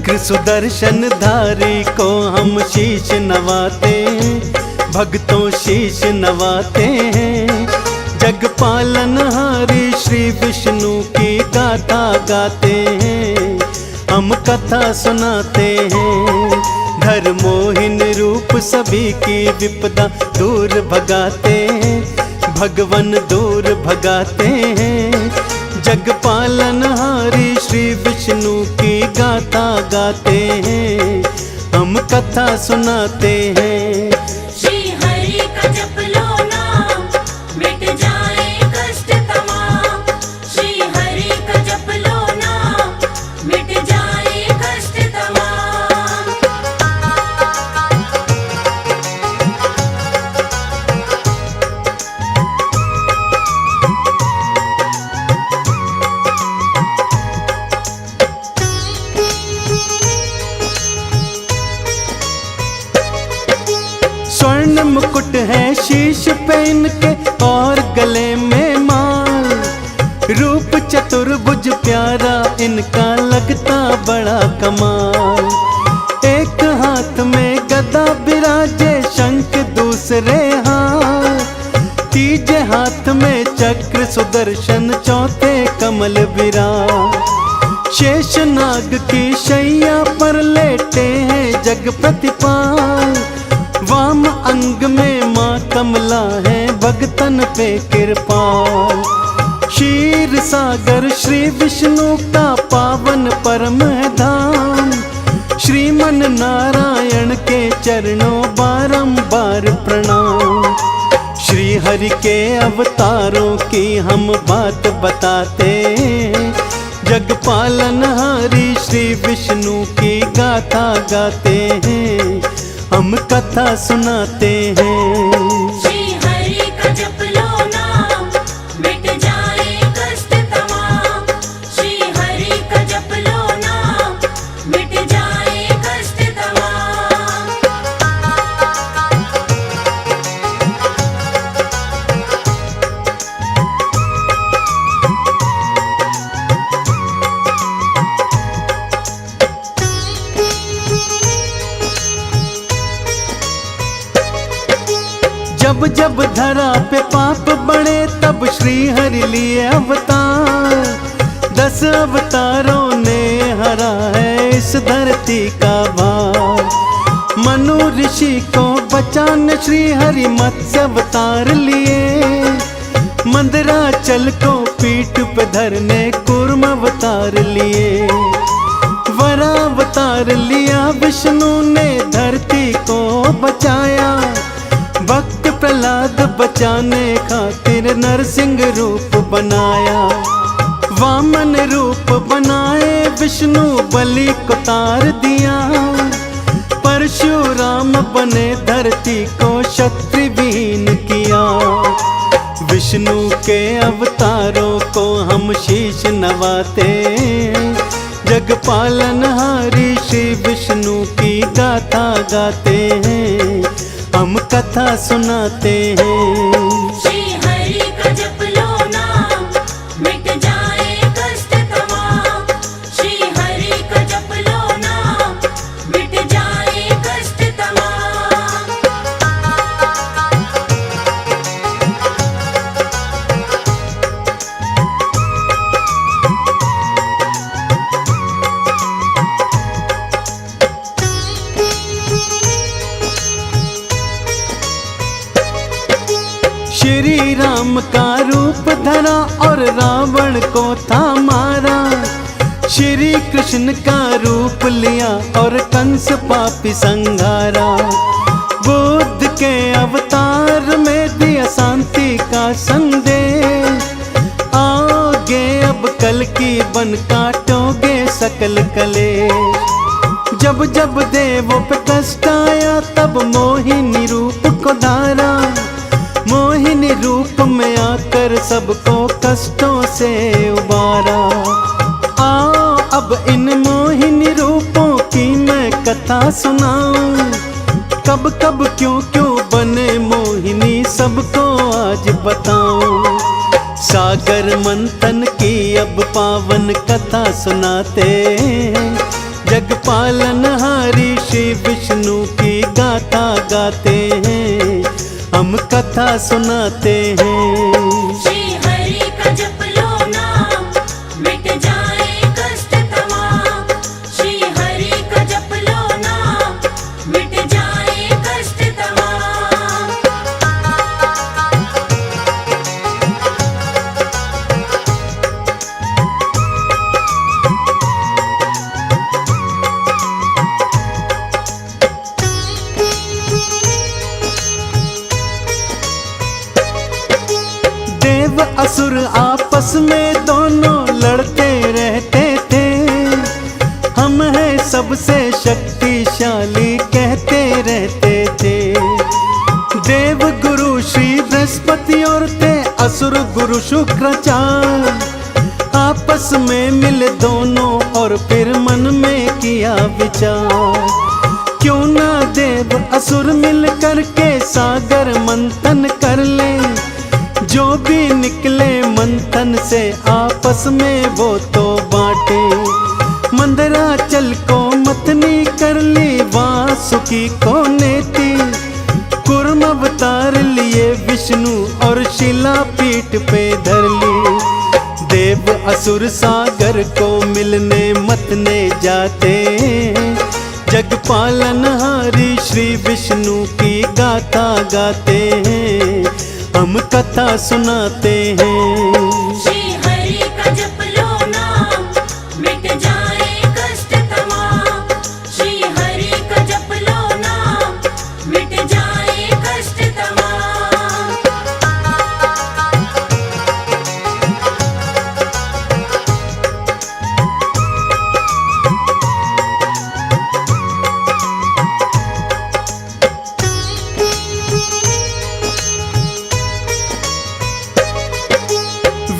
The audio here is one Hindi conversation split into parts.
चक्र सुदर्शन धारी को हम शीश नवाते हैं, भक्तों शीश नवाते हैं। जग पालनहारी श्री विष्णु की गाथा गाते हैं, हम कथा सुनाते हैं। धर्मोहीन रूप सभी की विपदा दूर भगाते हैं, भगवन दूर भगाते हैं। जग पालनहारी श्री विष्णु की गाथा गाते हैं, हम कथा सुनाते हैं। श्री हरि का जप लो नाम, मिट जाए कष्ट तमाम। श्री हरि का जप लो नाम, मिट जाए कष्ट तमाम। स्वर्ण मुकुट है शीश पे इनके और गले में माल। रूप चतुर्भुज प्यारा इनका लगता बड़ा कमाल। एक हाथ में गदा बिराजे शंख दूसरे हाथ, तीजे हाथ में चक्र सुदर्शन चौथे कमल विराज। शेष नाग की शैया पर लेटे हैं जग प्रतिपाल। वाम अंग में माँ कमला है भगतन पे कृपाल। क्षीर सागर श्री विष्णु का पावन परम है धाम। श्रीमन नारायण के चरणों बारंबार प्रणाम। श्री हरि के अवतारों की हम बात बताते, जग पालनहारी श्री विष्णु की गाथा गाते हैं, हम कथा सुनाते हैं। श्री हरि का जप लो नाम, मिट जाए कष्ट तमाम। श्री हरि का जप लो नाम, मिट जाए कष्ट तमाम। जब जब धरा पे पाप बढ़े तब श्री हरि लिए अवतार। 10 अवतारों ने हरा है इस धरती का भार। मनु ऋषि को बचाने श्री हरि मत्स्य अवतार लिए। मंदराचल को पीठ पे धरने कूर्म अवतार लिए। वरावतार लिया विष्णु ने धरती को बचाया। भक्त प्रहलाद बचाने खातिर नरसिंह रूप बनाया। वामन रूप बनाए विष्णु बलि को तार दिया। परशुराम बने धरती को क्षत्रियहीन किया। विष्णु के अवतारों को हम शीश नवाते, जग पालनहारी श्री विष्णु की गाथा गाते हैं, हम कथा सुनाते हैं। श्री हरि का जप लो नाम, मिट जाए कष्ट तमाम। श्री हरि का जप लो नाम, मिट जाए कष्ट तमाम। श्री राम का रूप धरा और रावण को था मारा। श्री कृष्ण का रूप लिया और कंस पापी संघारा। बुद्ध के अवतार में दिया शांति का संदेश। आओगे अब कल की बन काटोगे सकल कलेश। जब जब देवों पे कष्ट आया तब मोहिनी रूप को धारा। मोहिनी रूप में आकर सबको कष्टों से उबारा। आओ अब इन मोहिनी रूपों की मैं कथा सुनाऊं। कब कब क्यों क्यों बने मोहिनी सबको आज बताऊं। सागर मंथन की अब पावन कथा सुनाते, जग पालनहारी श्री विष्णु की गाथा गाते हैं, हम कथा सुनाते हैं। श्री हरि का जप लो नाम, मिट जाए कष्ट तमाम। श्री हरि का जप लो नाम, मिट जाए कष्ट तमाम। देव असुर आपस में दोनों लड़ते रहते थे, हम हैं सबसे शक्तिशाली कहते रहते थे। देव गुरु श्री बृहस्पति और थे असुर गुरु शुक्राचार्य, आपस में मिले दोनों और फिर मन में किया विचार, क्यों ना देव असुर मिल करके सागर मंथन कर ले, जो भी निकले मंथन से आपस में वो तो बांटे। मंदराचल को मथनी कर ली, वासुकी को नेति, कुर्म अवतार लिए विष्णु और शिला पीठ पे धर ली। देव असुर सागर को मिलने मतने जाते, जग पालनहारी श्री विष्णु की गाथा गाते हैं, हम कथा सुनाते हैं। श्री हरि का जप लो नाम, मिट जाए कष्ट तमाम। श्री हरि का जप लो नाम, मिट जाए कष्ट तमाम।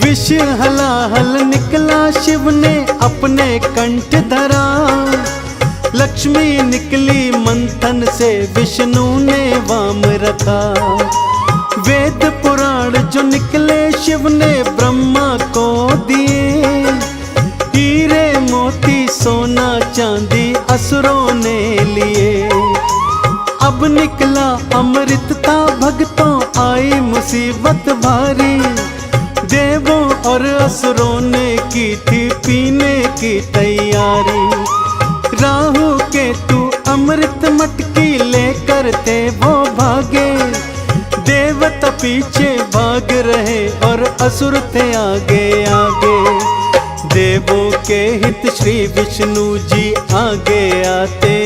विष हलाहल निकला शिव ने अपने कंठ धरा, लक्ष्मी निकली मंथन से विष्णु ने वाम रखा। वेद पुराण जो निकले शिव ने ब्रह्मा को दिए, हीरे मोती सोना चांदी असुरों ने लिए। अब निकला अमृत था भक्तों, आई मुसीबत भारी, देवों और असुरों ने की थी पीने की तैयारी। राहु केतु अमृत मटकी लेकर थे वो भागे, देवता पीछे भाग रहे और असुर थे आगे आगे। देवों के हित श्री विष्णु जी आगे आते,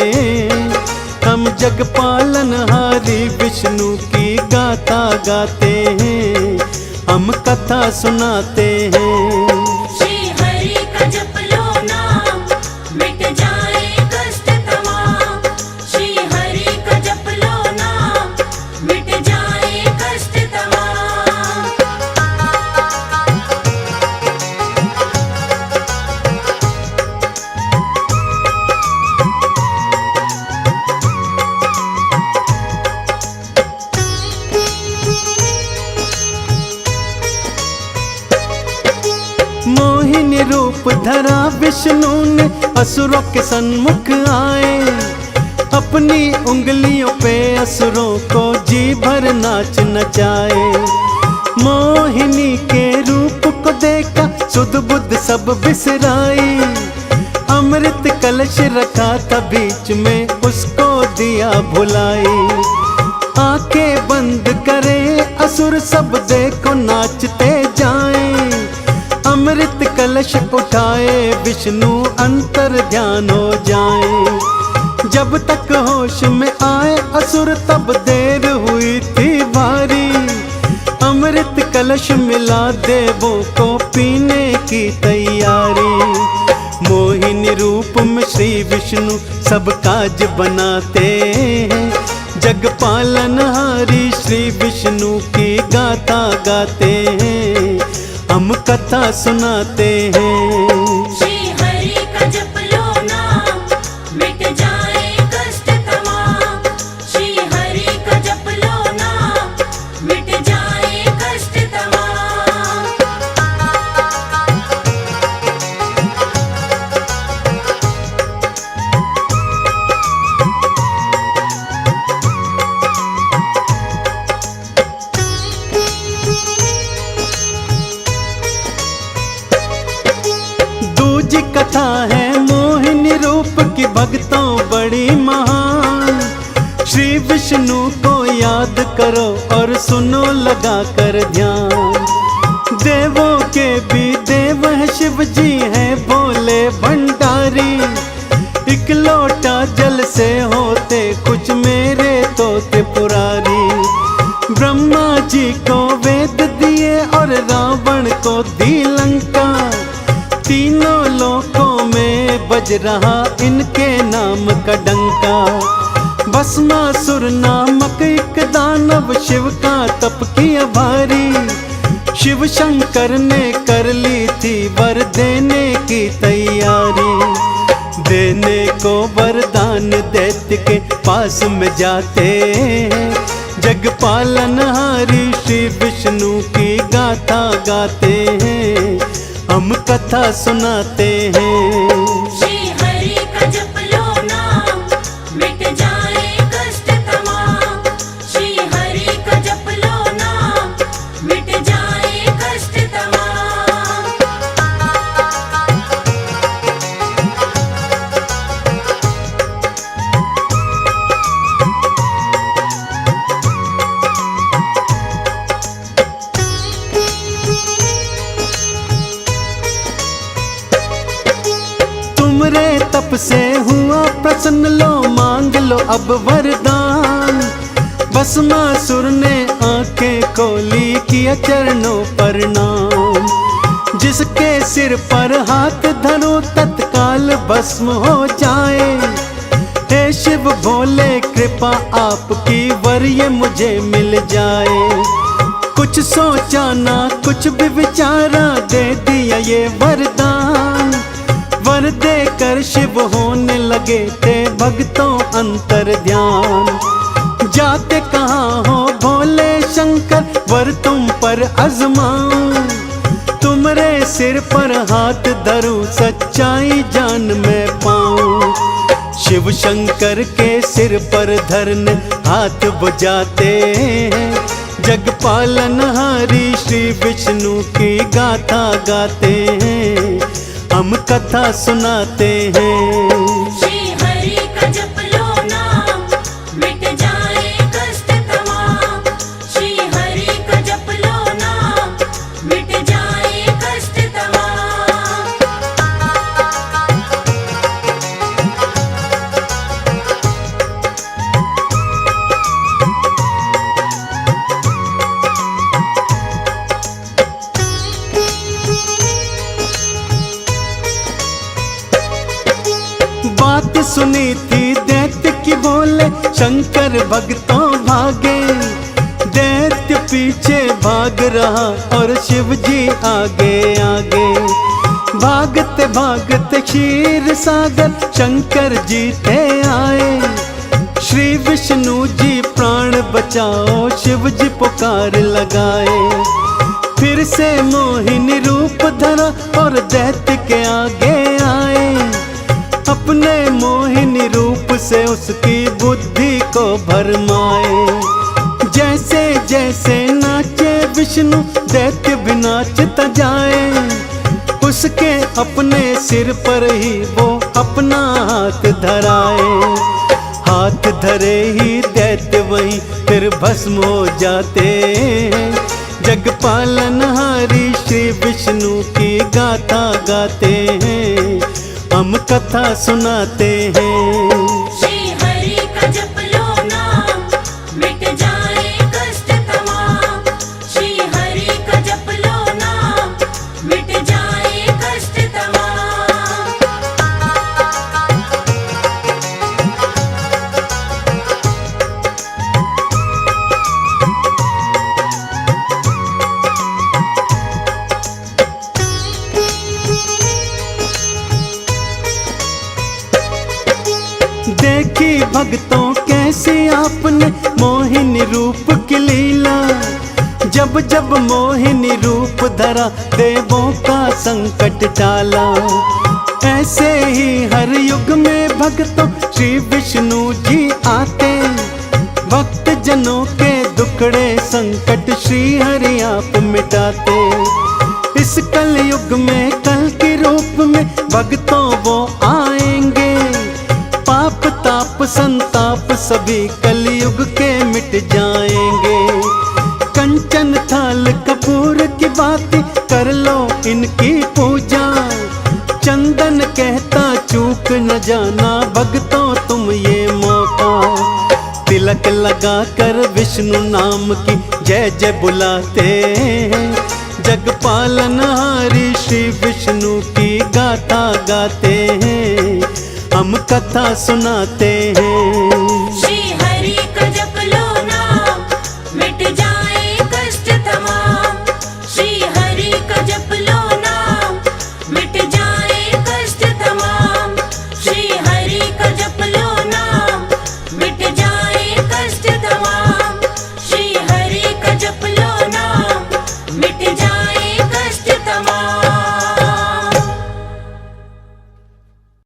हम जग पालनहारी विष्णु की गाथा गाते हैं, हम कथा सुनाते हैं। श्री हरि का जप लो नाम, मिट जाए कष्ट तमाम। श्री हरि का जप लो नाम, मिट जाए कष्ट तमाम। मोहिनी रूप धरा विष्णु ने असुरों के सन्मुख आए, अपनी उंगलियों पे असुरों को जी भर नाच नचाए। मोहिनी के रूप को देखा सुध बुद्ध सब बिसराई, अमृत कलश रखा था बीच में उसको दिया भुलाई। आंखें बंद करे असुर सब देखो नाचते जाएं, अमृत कलश उठाए विष्णु अंतर ध्यान हो जाए। जब तक होश में आए असुर तब देर हुई थी भारी, अमृत कलश मिला देवों को पीने की तैयारी। मोहिनी रूप में श्री विष्णु सब काज बनाते हैं, जग पालनहारी श्री विष्णु की गाथा गाते हैं, हम कथा सुनाते हैं। श्री हरि का जप लो नाम, मिट जाए कष्ट तमाम। श्री हरि का जप लो नाम, मिट जाए कष्ट तमाम। जी कथा है मोहिनी रूप की, भक्तों बड़ी महान। श्री विष्णु को याद करो और सुनो लगा कर ध्यान। देवों के भी देव है शिव जी है भोले भंडारी। एक लोटा जल से होते कुछ मेरे तोते पुरारी। ब्रह्मा जी को वेद दिए और रावण को दी लंका। तीनों लोकों में बज रहा इनके नाम का डंका। भस्मासुर नामक एक दानव शिव का तप किया भारी। शिव शंकर ने कर ली थी वर देने की तैयारी। देने को वरदान दैत्य के पास में जाते हैं। जग पालनहारी श्री विष्णु की गाथा गाते हैं, हम कथा सुनाते हैं। श्री हरि का जप लो नाम, मिट जाए कष्ट तमाम। श्री हरि का जप लो नाम, मिट जाए कष्ट तमाम। तुमरे तप से हुआ प्रसन्न, लो मांग लो अब वरदान। भस्मासुर ने आंखें खोली किया चरणों पर नाम। जिसके सिर पर हाथ धरो तत्काल भस्म हो जाए। हे शिव भोले कृपा आपकी वर ये मुझे मिल जाए। कुछ सोचा ना कुछ भी विचारा, दे दिया ये वरदान। वर देकर शिव होने लगे थे भक्तों अंतर ध्यान। जाते कहाँ हो भोले शंकर, वर तुम पर आजमाऊं। तुमरे सिर पर हाथ धरूं, सच्चाई जान मैं पाऊं। शिव शंकर के सिर पर धरने हाथ बुझाते हैं। जग पालनहारी श्री विष्णु की गाथा गाते हैं, हम कथा सुनाते हैं। श्री हरि का जप लो नाम, मिट जाए कष्ट तमाम। श्री हरि का जप लो नाम, मिट जाए कष्ट तमाम। बात सुनी थी दैत्य की बोले शंकर भक्तों भागे। दैत्य पीछे भाग रहा और शिव जी आगे आगे। भागते भागते क्षीर सागर शंकर जी थे आए। श्री विष्णु जी प्राण बचाओ शिव जी पुकार लगाए। फिर से मोहिनी रूप धरा और दैत्य के आगे आए। अपने मोहिनी रूप से उसकी बुद्धि को भरमाए। जैसे जैसे नाचे विष्णु दैत्य भी नाचता जाए। उसके अपने सिर पर ही वो अपना हाथ धराए। हाथ धरे ही दैत्य वहीं फिर भस्म हो जाते हैं। जग पालनहारी श्री विष्णु की गाथा गाते हैं, हम कथा सुनाते हैं। श्री हरि का जप लो नाम, मिट जाए कष्ट तमाम। श्री हरि का जप लो नाम, मिट जाए कष्ट तमाम। देखी भक्तों कैसी आपने मोहिनी रूप की लीला। जब जब मोहिनी रूप धरा देवों का संकट टाला। ऐसे ही हर युग में भक्तों श्री विष्णु जी आते। भक्त जनों के दुखड़े संकट श्री हरि आप मिटाते। इस कल युग में कल की रूप में भक्तों वो आएंगे। पाप ताप संताप सभी कलयुग के मिट जाएंगे। कंचन थाल कपूर की बाती कर लो इनकी पूजा। चंदन कहता चूक न जाना भक्तों तुम ये मौका। तिलक लगा कर विष्णु नाम की जय जय बुलाते हैं। जग पालनहारी श्री विष्णु की गाथा गाते हैं। हम कथा सुनाते हैं।